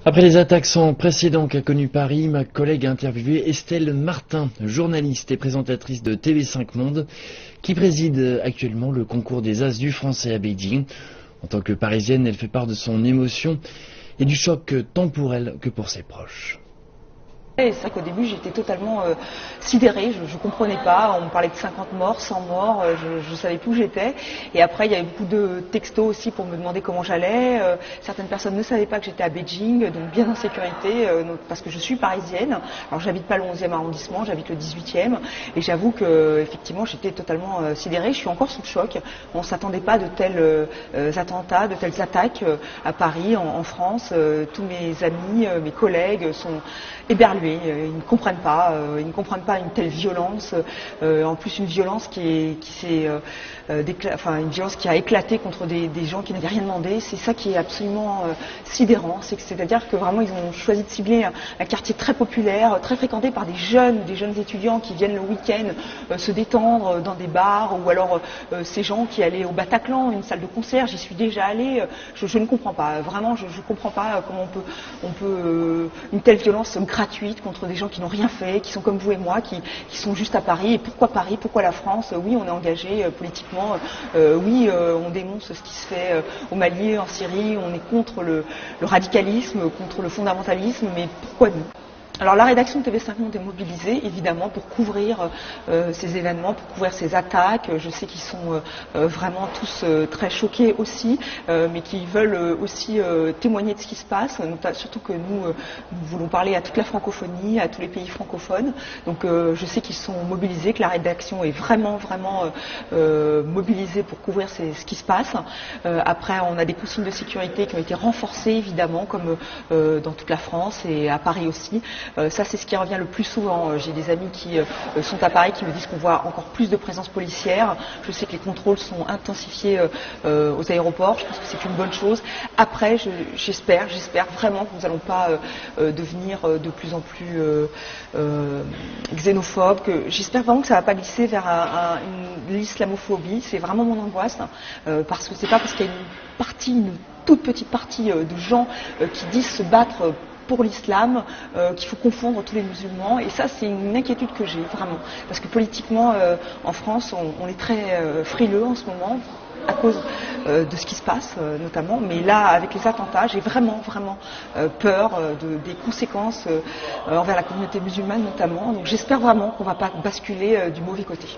Après les attaques sans précédent qu'a connu Paris, ma collègue a interviewé Estelle Martin, journaliste et présentatrice de TV5 Monde, qui préside actuellement le concours des As du français à Beijing. En tant que parisienne, elle fait part de son émotion et du choc tant pour elle que pour ses proches. C'est vrai qu'au début j'étais totalement sidérée, je ne comprenais pas, on me parlait de 50 morts, 100 morts, je ne savais plus où j'étais. Et après il y avait beaucoup de textos aussi pour me demander comment j'allais. Certaines personnes ne savaient pas que j'étais à Beijing, donc bien en sécurité, parce que je suis parisienne. Alors j'habite pas le 11e arrondissement, j'habite le 18e. Et j'avoue que effectivement j'étais totalement sidérée, je suis encore sous le choc. On ne s'attendait pas de tels attentats, de telles attaques à Paris, en France. Tous mes amis, mes collègues sont éberlués. Ils ne comprennent pas une telle violence, en plus une violence une violence qui a éclaté contre des gens qui n'avaient rien demandé. C'est ça qui est absolument sidérant, c'est-à-dire que vraiment ils ont choisi de cibler un quartier très populaire, très fréquenté par des jeunes étudiants qui viennent le week-end se détendre dans des bars, ou alors ces gens qui allaient au Bataclan, une salle de concert. J'y suis déjà allée. Je ne comprends pas, vraiment je ne comprends pas comment on peut une telle violence gratuite contre des gens qui n'ont rien fait, qui sont comme vous et moi, qui sont juste à Paris. Et pourquoi Paris? Pourquoi la France? Oui, on est engagé politiquement, oui, on dénonce ce qui se fait au Mali, en Syrie, on est contre le radicalisme, contre le fondamentalisme, mais pourquoi nous? Alors la rédaction de TV5 Monde est mobilisée évidemment pour couvrir ces événements, pour couvrir ces attaques. Je sais qu'ils sont vraiment tous très choqués aussi, mais qui veulent aussi témoigner de ce qui se passe, surtout que nous voulons parler à toute la francophonie, à tous les pays francophones. Donc je sais qu'ils sont mobilisés, que la rédaction est vraiment mobilisée pour couvrir ce qui se passe. Après on a des consignes de sécurité qui ont été renforcées évidemment, comme dans toute la France et à Paris aussi. Ça c'est ce qui revient le plus souvent. J'ai des amis qui sont à Paris qui me disent qu'on voit encore plus de présence policière. Je sais que les contrôles sont intensifiés aux aéroports. Je pense que c'est une bonne chose. Après j'espère vraiment que nous n'allons pas devenir de plus en plus xénophobes. J'espère vraiment que ça ne va pas glisser vers l'islamophobie. C'est vraiment mon angoisse, parce que c'est pas parce qu'il y a une toute petite partie de gens qui disent se battre pour l'islam, qu'il faut confondre tous les musulmans. Et ça, c'est une inquiétude que j'ai, vraiment. Parce que politiquement, en France, on est très frileux en ce moment, à cause de ce qui se passe, notamment. Mais là, avec les attentats, j'ai vraiment peur des conséquences envers la communauté musulmane, notamment. Donc j'espère vraiment qu'on ne va pas basculer du mauvais côté.